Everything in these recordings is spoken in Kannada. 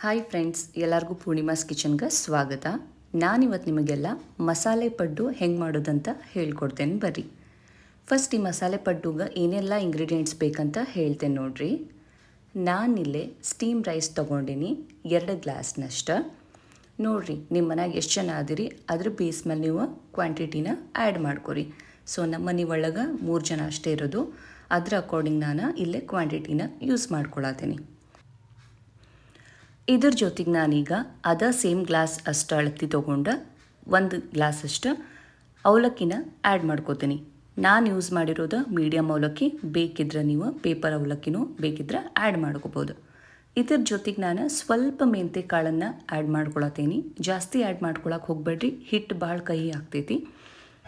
ಹಾಯ್ ಫ್ರೆಂಡ್ಸ್, ಎಲ್ಲರಿಗೂ ಪೂರ್ಣಿಮಾಸ್ ಕಿಚನ್ಗೆ ಸ್ವಾಗತ. ನಾನಿವತ್ತು ನಿಮಗೆಲ್ಲ ಮಸಾಲೆ ಪಡ್ಡು ಹೆಂಗೆ ಮಾಡೋದಂತ ಹೇಳ್ಕೊಡ್ತೇನೆ ಬರ್ರಿ. ಫಸ್ಟ್ ಈ ಮಸಾಲೆ ಪಡ್ಡುಗೆ ಏನೆಲ್ಲ ಇಂಗ್ರೀಡಿಯೆಂಟ್ಸ್ ಬೇಕಂತ ಹೇಳ್ತೇನೆ ನೋಡ್ರಿ. ನಾನಿಲ್ಲೇ ಸ್ಟೀಮ್ ರೈಸ್ ತೊಗೊಂಡಿನಿ 2 ಗ್ಲಾಸ್ನಷ್ಟು. ನೋಡ್ರಿ, ನಿಮ್ಮ ಮನೆಯಾಗ ಎಷ್ಟು ಜನ ಆದಿರಿ ಅದ್ರ ಬೇಸ್ ಮೇಲೆ ನೀವು ಕ್ವಾಂಟಿಟಿನ ಆ್ಯಡ್ ಮಾಡ್ಕೊರಿ. ಸೊ ನಮ್ಮ ಮನೆ ಒಳಗೆ 3 ಜನ ಅಷ್ಟೇ ಇರೋದು, ಅದ್ರ ಅಕಾರ್ಡಿಂಗ್ ನಾನು ಇಲ್ಲೇ ಕ್ವಾಂಟಿಟಿನ ಯೂಸ್ ಮಾಡ್ಕೊಳತ್ತೀನಿ. ಇದ್ರ ಜೊತೆಗೆ ನಾನೀಗ ಸೇಮ್ ಗ್ಲಾಸ್ ಅಷ್ಟು ಅಳತಿ ತೊಗೊಂಡು 1 ಗ್ಲಾಸ್ ಅಷ್ಟು ಅವಲಕ್ಕಿನ ಆ್ಯಡ್ ಮಾಡ್ಕೋತೀನಿ. ನಾನು ಯೂಸ್ ಮಾಡಿರೋದು ಮೀಡಿಯಮ್ ಅವಲಕ್ಕಿ, ಬೇಕಿದ್ರೆ ನೀವು ಪೇಪರ್ ಅವಲಕ್ಕಿನೂ ಬೇಕಿದ್ರೆ ಆ್ಯಡ್ ಮಾಡ್ಕೋಬೋದು. ಇದ್ರ ಜೊತೆಗೆ ನಾನು ಸ್ವಲ್ಪ ಮೆಂತೆ ಕಾಳನ್ನು ಆ್ಯಡ್ ಮಾಡ್ಕೊಳತ್ತೀನಿ. ಜಾಸ್ತಿ ಆ್ಯಡ್ ಮಾಡ್ಕೊಳಕ್ಕೆ ಹೋಗ್ಬೇಡ್ರಿ, ಹಿಟ್ಟು ಭಾಳ ಕಹಿ ಆಗ್ತೈತಿ.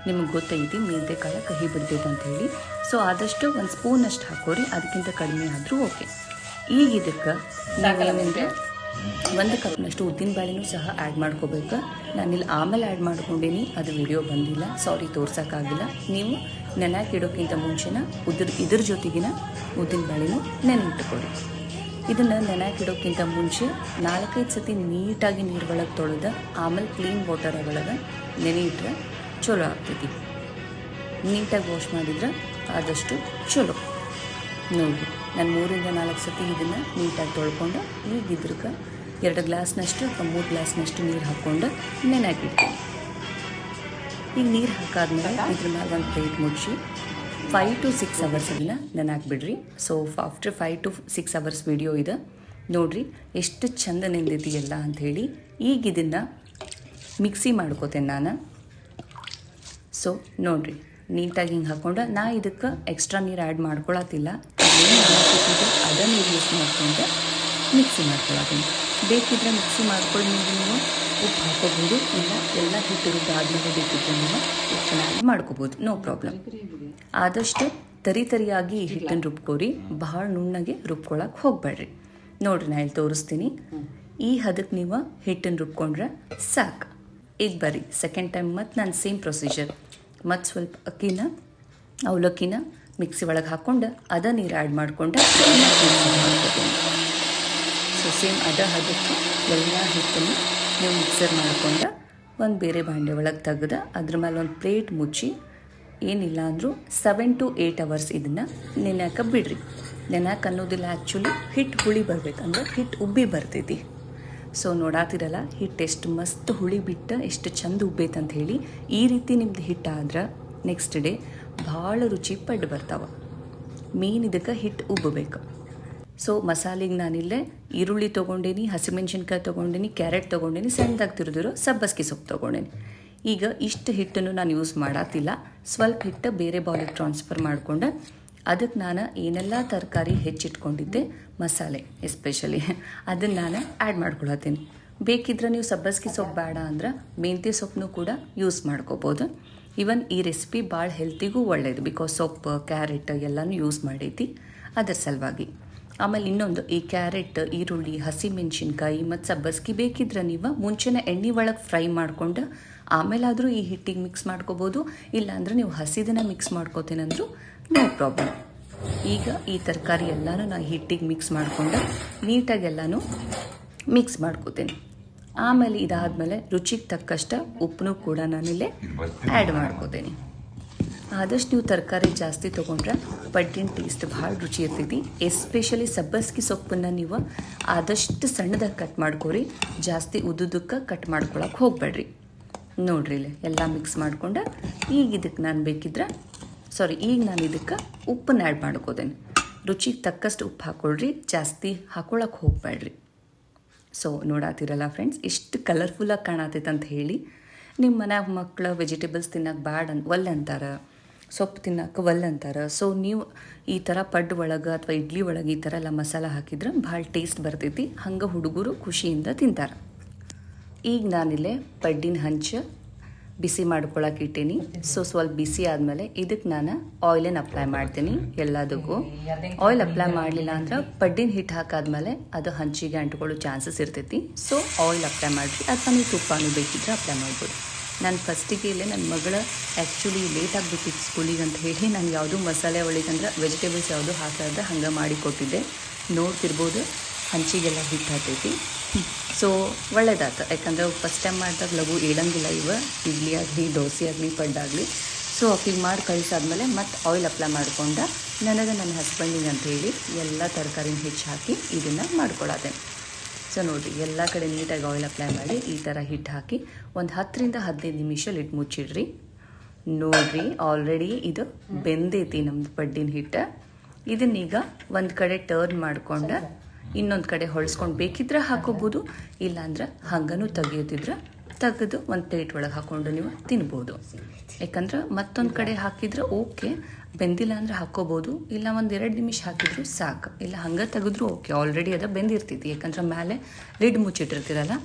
ನಿಮಗೆ ಗೊತ್ತೈತಿ ಮೆಂತೆ ಕಾಳು ಕಹಿ ಬಿಡ್ತೈತೆ ಅಂಥೇಳಿ. ಸೊ ಆದಷ್ಟು 1 ಸ್ಪೂನಷ್ಟು ಹಾಕೋರಿ, ಅದಕ್ಕಿಂತ ಕಡಿಮೆ ಆದರೂ ಓಕೆ. ಈಗ ಇದಕ್ಕೆ ನಾವೇನಂದರೆ 1 ಕಪ್ನಷ್ಟು ಉದ್ದಿನ ಬೇಳೆನೂ ಸಹ ಆ್ಯಡ್ ಮಾಡ್ಕೋಬೇಕು. ನಾನಿಲ್ಲಿ ಆಮೇಲೆ ಆ್ಯಡ್ ಮಾಡ್ಕೊಂಡೀನಿ, ಅದು ವಿಡಿಯೋ ಬಂದಿಲ್ಲ, ಸಾರಿ ತೋರ್ಸೋಕ್ಕಾಗಿಲ್ಲ. ನೀವು ನೆನೆಯಾಕೆ ಇಡೋಕ್ಕಿಂತ ಮುಂಚೆನ ಇದ್ರ ಜೊತೆಗಿನ ಉದ್ದಿನ ಬೇಳೆನೂ ನೆನೆಯಿಟ್ಟುಕೊಡಿ. ಇದನ್ನು ನೆನೆಯಾಕೆ ಇಡೋಕ್ಕಿಂತ ಮುಂಚೆ 4-5 ಸತಿ ನೀಟಾಗಿ ನೀರು ಒಳಗೆ ತೊಳೆದು ಆಮೇಲೆ ಕ್ಲೀನ್ ವಾಟರ್ ಒಳಗೆ ನೆನೆಯಿಟ್ರೆ ಚಲೋ ಆಗ್ತೈತಿ. ನೀಟಾಗಿ ವಾಶ್ ಮಾಡಿದ್ರೆ ಆದಷ್ಟು ಚಲೋ. ನೋಡಿ, ನಾನು 3-4 ಸತಿ ಇದನ್ನು ನೀಟಾಗಿ ತೊಳ್ಕೊಂಡು ಈಗ ಇದ್ರಕ್ಕೆ 2 ಗ್ಲಾಸ್ನಷ್ಟು ಅಥವಾ 3 ಗ್ಲಾಸ್ನಷ್ಟು ನೀರು ಹಾಕ್ಕೊಂಡು ನೆನೆಯಾಕಿಡ್ತೀನಿ. ಈಗ ನೀರು ಹಾಕಾದ್ಮೇಲೆ ಇದ್ರ ಮೇಲೆ ಒಂದು ಪ್ಲೇಟ್ ಮುಚ್ಚಿ 5 to 6 ಅವರ್ಸ್ ಇದನ್ನು ನೆನೆಯಾಕ್ಬಿಡ್ರಿ. So after 5 to 6 hours video ಇದೆ ನೋಡಿರಿ ಎಷ್ಟು ಚಂದ ನೆಂದೈತಿ ಎಲ್ಲ ಅಂಥೇಳಿ. ಈಗ ಇದನ್ನು ಮಿಕ್ಸಿ ಮಾಡ್ಕೋತೇನೆ ನಾನು. ಸೊ ನೋಡಿರಿ, ನೀಟಾಗಿ ಹಿಂಗೆ ಹಾಕ್ಕೊಂಡು ನಾ ಇದಕ್ಕೆ ಎಕ್ಸ್ಟ್ರಾ ನೀರು ಆ್ಯಡ್ ಮಾಡ್ಕೊಳತ್ತಿಲ್ಲ. ಅದನ್ನು ಯೂಸ್ ಮಾಡಿಕೊಂಡು ಮಿಕ್ಸಿ ಮಾಡ್ಕೊಳತ್ತೀನಿ. ಬೇಕಿದ್ರೆ ಮಿಕ್ಸಿ ಮಾಡ್ಕೊಂಡು ನೀವು ಉಪ್ಪು ಹಾಕೋಬೋದು, ಇಲ್ಲ ಎಲ್ಲ ಹಿಟ್ಟು ರುಬ್ಬಾದ್ಮೇಲೆ ಬೇಕಿದ್ರೆ ನೀವು ಉಪ್ಪನ್ನ ಆ್ಯಡ್ ಮಾಡ್ಕೋಬೋದು, ನೋ ಪ್ರಾಬ್ಲಮ್. ಆದಷ್ಟು ತರಿಯಾಗಿ ಈ ಹಿಟ್ಟನ್ನು ರುಬ್ಕೋರಿ, ಭಾಳ ನುಣ್ಣಗೆ ರುಬ್ಕೊಳಕ್ಕೆ ಹೋಗಬೇಡ್ರಿ. ನೋಡಿರಿ, ನಾನು ಇಲ್ಲಿ ತೋರಿಸ್ತೀನಿ. ಈ ಹದಕ್ಕೆ ನೀವು ಹಿಟ್ಟನ್ನು ರುಬ್ಕೊಂಡ್ರೆ ಸಾಕು. ಈಗ ಬರ್ರಿ ಸೆಕೆಂಡ್ ಟೈಮ್ ಮತ್ತು ನಾನು ಸೇಮ್ ಪ್ರೊಸೀಜರ್, ಮತ್ತು ಸ್ವಲ್ಪ ಅವಲಕ್ಕಿನ ಮಿಕ್ಸಿ ಒಳಗೆ ಹಾಕ್ಕೊಂಡು ನೀರು ಆ್ಯಡ್ ಮಾಡಿಕೊಂಡು ಮಾಡ್ಕೊತೀನಿ. ಸೊ ಸೇಮ್ ಹದಕ್ಕೆ ಎಲ್ಲ ಹಿಟ್ಟನ್ನು ನೀವು ಮಿಕ್ಸರ್ ಮಾಡಿಕೊಂಡು ಒಂದು ಬೇರೆ ಬಾಂಡೆ ಒಳಗೆ ತೆಗೆದು ಅದ್ರ ಮೇಲೆ ಒಂದು ಪ್ಲೇಟ್ ಮುಚ್ಚಿ ಏನಿಲ್ಲ ಅಂದರೂ 7 to 8 ಅವರ್ಸ್ ಇದನ್ನು ನೆನೆಯಾಕ ಬಿಡ್ರಿ. ನೆನೆಯಾಕ ಅನ್ನೋದಿಲ್ಲ, ಆ್ಯಕ್ಚುಲಿ ಹಿಟ್ಟು ಹುಳಿ ಬರ್ಬೇಕಂದ್ರೆ ಹಿಟ್ಟು ಉಬ್ಬಿ ಬರ್ತೈತಿ. ಸೊ ನೋಡಾತಿರಲ್ಲ ಹಿಟ್ಟು ಎಷ್ಟು ಮಸ್ತ್ ಹುಳಿ ಬಿಟ್ಟು ಎಷ್ಟು ಚಂದ ಉಬ್ಬೈತೆ ಅಂತ ಹೇಳಿ. ಈ ರೀತಿ ನಿಮ್ದು ಹಿಟ್ಟು ಆದ್ರೆ ನೆಕ್ಸ್ಟ್ ಡೇ ಭಾಳ ರುಚಿ ಪಡ್ಡು ಬರ್ತಾವೆ. ಮೇನ್ ಇದಕ್ಕೆ ಹಿಟ್ಟು ಉಬ್ಬಬೇಕು. ಸೊ ಮಸಾಲೆಗೆ ನಾನಿಲ್ಲೇ ಈರುಳ್ಳಿ ತೊಗೊಂಡೇನಿ, ಹಸಿಮೆಣ್ಸಿನ್ಕಾಯಿ ತೊಗೊಂಡೇನಿ, ಕ್ಯಾರೆಟ್ ತೊಗೊಂಡೇನಿ, ಸಣ್ಣದಾಗಿ ತಿರುದಿರೋ ಸಬ್ಬಸ್ಗೆ ಸೊಪ್ಪು ತೊಗೊಂಡೇನಿ. ಈಗ ಇಷ್ಟು ಹಿಟ್ಟನ್ನು ನಾನು ಯೂಸ್ ಮಾಡತ್ತಿಲ್ಲ, ಸ್ವಲ್ಪ ಹಿಟ್ಟು ಬೇರೆ ಬೌಲಿಗೆ ಟ್ರಾನ್ಸ್ಫರ್ ಮಾಡಿಕೊಂಡು ಅದಕ್ಕೆ ನಾನು ಏನೆಲ್ಲ ತರಕಾರಿ ಹೆಚ್ಚಿಟ್ಕೊಂಡಿದ್ದೆ, ಮಸಾಲೆ ಎಸ್ಪೆಷಲಿ ಅದನ್ನು ನಾನು ಆ್ಯಡ್ ಮಾಡ್ಕೊಳತ್ತೀನಿ. ಬೇಕಿದ್ರೆ ನೀವು ಸಬ್ಬಸ್ಗೆ ಸೊಪ್ಪು ಬೇಡ ಅಂದ್ರೆ ಮೆಂತ್ಯ ಸೊಪ್ಪನ್ನು ಕೂಡ ಯೂಸ್ ಮಾಡ್ಕೋಬೋದು. ಈವನ್ ಈ ರೆಸಿಪಿ ಭಾಳ ಹೆಲ್ತಿಗೂ ಒಳ್ಳೆಯದು, ಬಿಕಾಸ್ ಸೊಪ್ಪು ಕ್ಯಾರೆಟ್ ಎಲ್ಲನೂ ಯೂಸ್ ಮಾಡೈತಿ, ಅದರ ಸಲುವಾಗಿ. ಆಮೇಲೆ ಇನ್ನೊಂದು, ಈ ಕ್ಯಾರೆಟ್, ಈರುಳ್ಳಿ, ಹಸಿಮೆಣ್ಸಿನ್ಕಾಯಿ ಮತ್ತು ಸಬ್ಬಸ್ಗೆ ಬೇಕಿದ್ರೆ ನೀವು ಮುಂಚೆನೇ ಎಣ್ಣೆ ಒಳಗೆ ಫ್ರೈ ಮಾಡ್ಕೊಂಡು ಆಮೇಲಾದರೂ ಈ ಹಿಟ್ಟಿಗೆ ಮಿಕ್ಸ್ ಮಾಡ್ಕೋಬೋದು. ಇಲ್ಲಾಂದ್ರೆ ನೀವು ಹಸಿದನ್ನು ಮಿಕ್ಸ್ ಮಾಡ್ಕೋತೇನೆಂದ್ರೂ ನೋ ಪ್ರಾಬ್ಲಮ್. ಈಗ ಈ ತರಕಾರಿ ಎಲ್ಲನೂ ನಾನು ಹಿಟ್ಟಿಗೆ ಮಿಕ್ಸ್ ಮಾಡಿಕೊಂಡು ನೀಟಾಗಿ ಎಲ್ಲನೂ ಮಿಕ್ಸ್ ಮಾಡ್ಕೋತೇನೆ. ಆಮೇಲೆ ಇದಾದಮೇಲೆ ರುಚಿಗೆ ತಕ್ಕಷ್ಟು ಉಪ್ಪನ್ನು ಕೂಡ ನಾನಿಲ್ಲೇ ಆ್ಯಡ್ ಮಾಡ್ಕೋತೇನೆ. ಆದಷ್ಟು ನೀವು ತರಕಾರಿ ಜಾಸ್ತಿ ತೊಗೊಂಡ್ರೆ ಪಡ್ಡಿನ ಟೇಸ್ಟ್ ಭಾಳ ರುಚಿ ಇರ್ತೈತಿ. ಎಸ್ಪೆಷಲಿ ಸಬ್ಬಸ್ಗೆ ಸೊಪ್ಪನ್ನು ನೀವು ಆದಷ್ಟು ಸಣ್ಣದಾಗಿ ಕಟ್ ಮಾಡ್ಕೊರಿ, ಜಾಸ್ತಿ ಉದ್ದುದಕ್ಕೆ ಕಟ್ ಮಾಡ್ಕೊಳಕ್ಕೆ ಹೋಗಬೇಡ್ರಿ. ನೋಡ್ರಿ ಇಲ್ಲಿ ಎಲ್ಲ ಮಿಕ್ಸ್ ಮಾಡ್ಕೊಂಡು ಈಗ ಇದಕ್ಕೆ ನಾನು ಇದಕ್ಕೆ ಉಪ್ಪನ್ನು ಆ್ಯಡ್ ಮಾಡ್ಕೋತೇನೆ. ರುಚಿಗೆ ತಕ್ಕಷ್ಟು ಉಪ್ಪು ಹಾಕ್ಕೊಳ್ರಿ, ಜಾಸ್ತಿ ಹಾಕ್ಕೊಳಕ್ಕೆ ಹೋಗಬೇಡ್ರಿ. ಸೊ ನೋಡಾತಿರಲ್ಲ ಫ್ರೆಂಡ್ಸ್, ಎಷ್ಟು ಕಲರ್ಫುಲ್ಲಾಗಿ ಕಾಣತೈತೆ ಅಂತ ಹೇಳಿ. ನಿಮ್ಮ ಮನ್ಯಾಗ ಮಕ್ಕಳು ವೆಜಿಟೇಬಲ್ಸ್ ತಿನ್ನಕ್ಕೆ ಒಲ್ಲೆ ಅಂತಾರೆ, ಸೊಪ್ಪು ತಿನ್ನಕ್ಕೆ ಒಲ್ಲೆ ಅಂತಾರೆ. ಸೊ ನೀವು ಈ ಥರ ಪಡ್ಡು ಒಳಗೆ ಅಥವಾ ಇಡ್ಲಿ ಒಳಗೆ ಈ ಥರ ಎಲ್ಲ ಮಸಾಲ ಹಾಕಿದ್ರೆ ಭಾಳ ಟೇಸ್ಟ್ ಬರ್ತೈತಿ. ಹಂಗೆ ಹುಡುಗರು ಖುಷಿಯಿಂದ ತಿಂತಾರೆ. ಈಗ ನಾನಿಲ್ಲೇ ಪಡ್ಡಿನ ಹಂಚು ಬಿಸಿ ಮಾಡ್ಕೊಳಕ್ಕೆ ಇಟ್ಟೀನಿ. ಸೊ ಸ್ವಲ್ಪ ಬಿಸಿ ಆದಮೇಲೆ ಇದಕ್ಕೆ ನಾನು ಆಯಿಲನ್ನು ಅಪ್ಲೈ ಮಾಡ್ತೀನಿ. ಎಲ್ಲದಕ್ಕೂ ಆಯಿಲ್ ಅಪ್ಲೈ ಮಾಡಲಿಲ್ಲ ಅಂದ್ರೆ ಪಡ್ಡಿನ ಹಿಟ್ಟು ಹಾಕಾದ್ಮೇಲೆ ಅದು ಹಂಚಿಗೆ ಅಂಟ್ಕೊಳ್ಳೋ ಚಾನ್ಸಸ್ ಇರ್ತೈತಿ. ಸೊ ಆಯಿಲ್ ಅಪ್ಲೈ ಮಾಡಿರಿ, ಅಥವಾ ನೀವು ತುಪ್ಪನೂ ಬೇಕಿದ್ರೆ ಅಪ್ಲೈ ಮಾಡ್ಬೋದು. ನಾನು ಫಸ್ಟಿಗೆ ಇಲ್ಲೇ ನನ್ನ ಮಗಳು ಆ್ಯಕ್ಚುಲಿ ಲೇಟ್ ಆಗಿಬಿಟ್ಟಿತ್ತು ಸ್ಕೂಲಿಗೆ ಅಂತ ಹೇಳಿ ನಾನು ಯಾವುದೂ ಮಸಾಲೆ ಒಳಗಂದ್ರೆ ವೆಜಿಟೇಬಲ್ಸ್ ಯಾವುದೂ ಹಾಕಾದ್ರೆ ಹಂಗೆ ಮಾಡಿ ಕೊಟ್ಟಿದ್ದೆ. ನೋಡ್ತಿರ್ಬೋದು ಹಂಚಿಗೆಲ್ಲ ಹಿಟ್ಟು ಹತ್ತೈತಿ. ಸೊ ಒಳ್ಳೇದಾಯ್ತು, ಯಾಕಂದ್ರೆ ಫಸ್ಟ್ ಟೈಮ್ ಮಾಡಿದಾಗ ಲಘು ಏಳಂಗಿಲ್ಲ ಇಡ್ಲಿ ಆಗಲಿ ದೋಸೆ ಆಗಲಿ ಪಡ್ಡಾಗಲಿ. ಸೊ ಅಕ್ಕಿಗೆ ಮಾಡಿ ಕಳಿಸಾದ್ಮೇಲೆ ಮತ್ತು ಆಯಿಲ್ ಅಪ್ಲೈ ಮಾಡ್ಕೊಂಡ ನನಗೆ ನನ್ನ ಹಸ್ಬೆಂಡಿಗೆ ಅಂಥೇಳಿ ಎಲ್ಲ ತರಕಾರಿನ ಹೆಚ್ಚು ಹಾಕಿ ಇದನ್ನು ಮಾಡ್ಕೊಳತ್ತೆ. ಸೊ ನೋಡಿರಿ, ಎಲ್ಲ ಕಡೆ ನೀಟಾಗಿ ಆಯಿಲ್ ಅಪ್ಲೈ ಮಾಡಿ ಈ ಥರ ಹಿಟ್ಟು ಹಾಕಿ ಒಂದು 10ರಿಂದ 15 ನಿಮಿಷ ಲಿಟ್ಟು ಮುಚ್ಚಿಡ್ರಿ. ನೋಡಿರಿ, ಆಲ್ರೆಡಿ ಇದು ಬೆಂದೈತಿ ನಮ್ಮದು ಪಡ್ಡಿನ ಹಿಟ್ಟು. ಇದನ್ನೀಗ ಒಂದು ಕಡೆ ಟರ್ನ್ ಮಾಡ್ಕೊಂಡು ಇನ್ನೊಂದು ಕಡೆ ಹೊಳ್ಸ್ಕೊಂಡು ಬೇಕಿದ್ರೆ ಹಾಕೋಬೋದು, ಇಲ್ಲಾಂದ್ರೆ ಹಂಗನೂ ತೆಗೆದು ಒಂದು ಪ್ಲೇಟ್ ಒಳಗೆ ಹಾಕ್ಕೊಂಡು ನೀವು ತಿನ್ಬೋದು. ಯಾಕಂದ್ರೆ ಮತ್ತೊಂದು ಕಡೆ ಹಾಕಿದ್ರೆ ಓಕೆ, ಬೆಂದಿಲ್ಲ ಅಂದರೆ ಹಾಕ್ಕೋಬೋದು, ಇಲ್ಲ ಒಂದು 2 ನಿಮಿಷ ಹಾಕಿದ್ರು ಸಾಕು, ಇಲ್ಲ ಹಂಗೆ ತೆಗೆದ್ರು ಓಕೆ. ಆಲ್ರೆಡಿ ಅದು ಬೆಂದಿರ್ತೈತಿ, ಯಾಕಂದ್ರೆ ಮೇಲೆ ಲಿಡ್ ಮುಚ್ಚಿಟ್ಟಿರ್ತೀರಲ್ಲ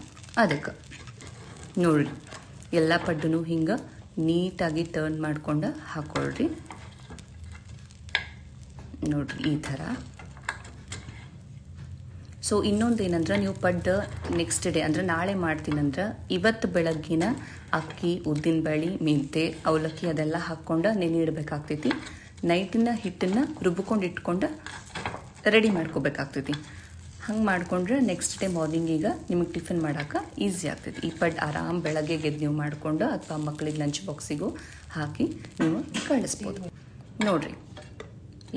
ಅದಕ್ಕೆ. ನೋಡಿರಿ, ಎಲ್ಲ ಪಡ್ಡೂ ಹಿಂಗೆ ನೀಟಾಗಿ ಟರ್ನ್ ಮಾಡ್ಕೊಂಡು ಹಾಕ್ಕೊಳ್ರಿ. ನೋಡಿರಿ ಈ ಥರ. ಸೊ ಇನ್ನೊಂದು ಏನಂದ್ರೆ, ನೀವು ಪಡ್ಡು ನೆಕ್ಸ್ಟ್ ಡೇ ಅಂದರೆ ನಾಳೆ ಮಾಡ್ತೀನಂದ್ರೆ ಇವತ್ತು ಬೆಳಗ್ಗಿನ ಅಕ್ಕಿ, ಉದ್ದಿನಬೇಳೆ, ಮೆಂತೆ, ಅವಲಕ್ಕಿ ಅದೆಲ್ಲ ಹಾಕ್ಕೊಂಡು ನೆನೆ ಇಡಬೇಕಾಗ್ತೈತಿ. ನೈಟಿನ ಹಿಟ್ಟನ್ನು ರುಬ್ಕೊಂಡು ಇಟ್ಕೊಂಡು ರೆಡಿ ಮಾಡ್ಕೋಬೇಕಾಗ್ತೈತಿ. ಹಂಗೆ ಮಾಡಿಕೊಂಡ್ರೆ ನೆಕ್ಸ್ಟ್ ಡೇ ಮಾರ್ನಿಂಗಿಗೆ ನಿಮಗೆ ಟಿಫಿನ್ ಮಾಡೋಕೆ ಈಸಿ ಆಗ್ತೈತಿ. ಈ ಪಡ್ಡು ಆರಾಮ್ ಬೆಳಗ್ಗೆ ಗೆದ್ದು ನೀವು ಮಾಡಿಕೊಂಡು ಅಥವಾ ಮಕ್ಕಳಿಗೆ ಲಂಚ್ ಬಾಕ್ಸಿಗೂ ಹಾಕಿ ನೀವು ಕಳಿಸ್ಬೋದು. ನೋಡಿರಿ,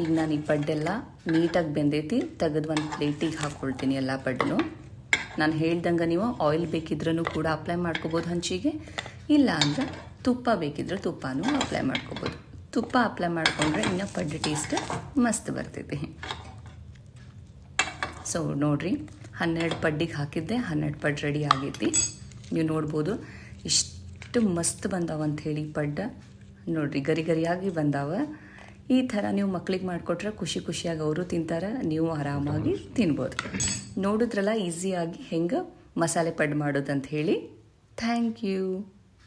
ಈಗ ನಾನು ಈ ಪಡ್ಡೆಲ್ಲ ನೀಟಾಗಿ ಬೆಂದೈತಿ, ತೆಗೆದು ಒಂದು ಪ್ಲೇಟಿಗೆ ಹಾಕ್ಕೊಳ್ತೀನಿ ಎಲ್ಲ ಪಡ್ಡನ್ನು. ನಾನು ಹೇಳ್ದಂಗೆ ನೀವು ಆಯಿಲ್ ಬೇಕಿದ್ರೂ ಕೂಡ ಅಪ್ಲೈ ಮಾಡ್ಕೋಬೋದು ಹಂಚಿಗೆ, ಇಲ್ಲ ಅಂದರೆ ತುಪ್ಪ ಬೇಕಿದ್ರೆ ತುಪ್ಪನೂ ಅಪ್ಲೈ ಮಾಡ್ಕೋಬೋದು. ತುಪ್ಪ ಅಪ್ಲೈ ಮಾಡಿಕೊಂಡ್ರೆ ಇನ್ನೂ ಪಡ್ಡು ಟೇಸ್ಟ್ ಮಸ್ತ್ ಬರ್ತೈತಿ. ಸೊ ನೋಡಿರಿ, 12 ಪಡ್ಡಿಗೆ ಹಾಕಿದ್ದೆ, 12 ಪಡ್ಡು ರೆಡಿ ಆಗೈತಿ. ನೀವು ನೋಡ್ಬೋದು ಇಷ್ಟು ಮಸ್ತ್ ಬಂದಾವ ಅಂಥೇಳಿ ಪಡ್ಡು. ನೋಡಿರಿ, ಗರಿ ಗರಿಯಾಗಿ ಬಂದಾವ. ಈ ಥರ ನೀವು ಮಕ್ಳಿಗೆ ಮಾಡಿಕೊಟ್ರೆ ಖುಷಿಯಾಗಿ ಅವರು ತಿಂತಾರೆ, ನೀವು ಆರಾಮಾಗಿ ತಿನ್ಬೋದು. ನೋಡಿದ್ರಲ್ಲ ಈಸಿಯಾಗಿ ಹೆಂಗೆ ಮಸಾಲೆ ಪಡ್ಡು ಮಾಡೋದಂತ ಹೇಳಿ. Thank you.